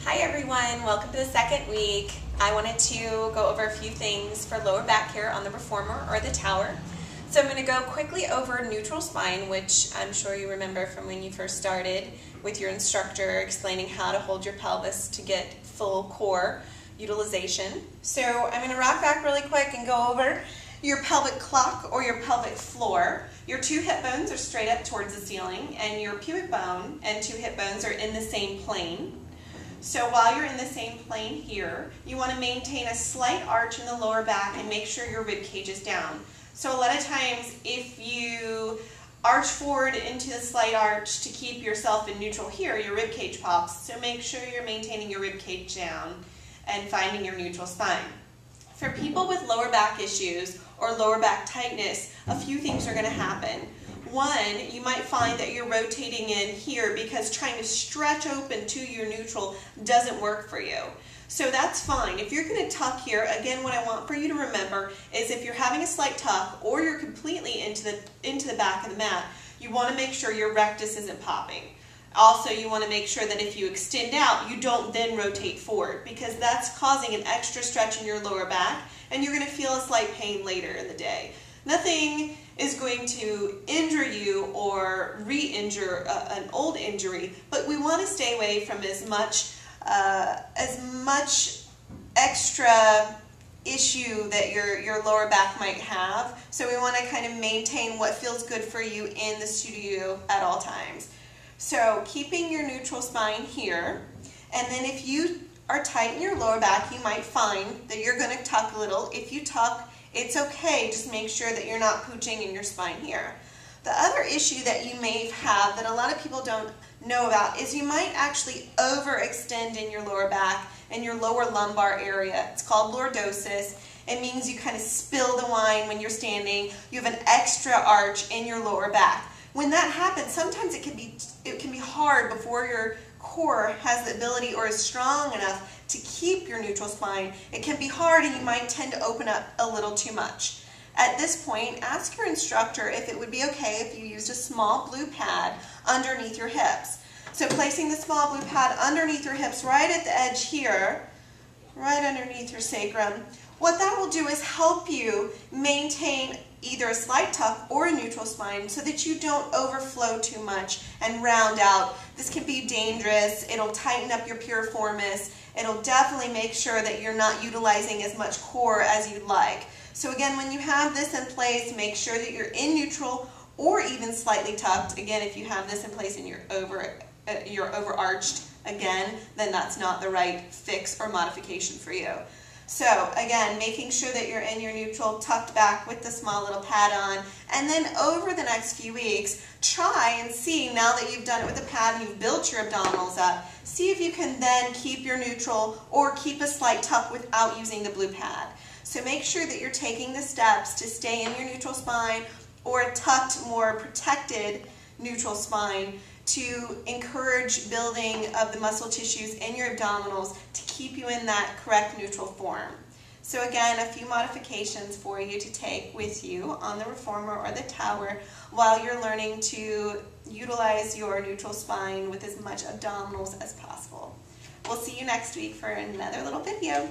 Hi everyone, welcome to the second week. I wanted to go over a few things for lower back care on the reformer or the tower. So I'm going to go quickly over neutral spine, which I'm sure you remember from when you first started with your instructor explaining how to hold your pelvis to get full core utilization. So I'm going to rock back really quick and go over your pelvic clock or your pelvic floor. Your two hip bones are straight up towards the ceiling, and your pubic bone and two hip bones are in the same plane. So while you're in the same plane here, you want to maintain a slight arch in the lower back and make sure your rib cage is down. So a lot of times if you arch forward into the slight arch to keep yourself in neutral here, your rib cage pops. So make sure you're maintaining your rib cage down and finding your neutral spine. For people with lower back issues or lower back tightness, a few things are going to happen. One, you might find that you're rotating in here because trying to stretch open to your neutral doesn't work for you. So that's fine. If you're going to tuck here, again, what I want for you to remember is if you're having a slight tuck or you're completely into the back of the mat, you want to make sure your rectus isn't popping. Also, you want to make sure that if you extend out, you don't then rotate forward, because that's causing an extra stretch in your lower back and you're going to feel a slight pain later in the day. Nothing is going to injure you or re-injure an old injury, but we want to stay away from as much extra issue that your lower back might have. So we want to kind of maintain what feels good for you in the studio at all times. So keeping your neutral spine here, and then if you are tight in your lower back, you might find that you're going to tuck a little. If you tuck, it's okay, just make sure that you're not pooching in your spine here. The other issue that you may have that a lot of people don't know about is you might actually overextend in your lower back and your lower lumbar area. It's called lordosis. It means you kind of spill the wine when you're standing. You have an extra arch in your lower back. When that happens, sometimes it can be hard before your core has the ability or is strong enough to keep your neutral spine. It can be hard and you might tend to open up a little too much. At this point, ask your instructor if it would be okay if you used a small blue pad underneath your hips. So placing the small blue pad underneath your hips right at the edge here, right underneath your sacrum, what that will do is help you maintain either a slight tuck or a neutral spine so that you don't overflow too much and round out. This can be dangerous. It'll tighten up your piriformis. It'll definitely make sure that you're not utilizing as much core as you'd like. So again, when you have this in place, make sure that you're in neutral or even slightly tucked. Again, if you have this in place and you're overarched, again, then that's not the right fix or modification for you. So again, making sure that you're in your neutral, tucked back with the small little pad on, and then over the next few weeks, try and see, now that you've done it with the pad and you've built your abdominals up, see if you can then keep your neutral or keep a slight tuck without using the blue pad. So make sure that you're taking the steps to stay in your neutral spine or a tucked, more protected neutral spine to encourage building of the muscle tissues in your abdominals to keep you in that correct neutral form. So again, a few modifications for you to take with you on the reformer or the tower while you're learning to utilize your neutral spine with as much abdominals as possible. We'll see you next week for another little video.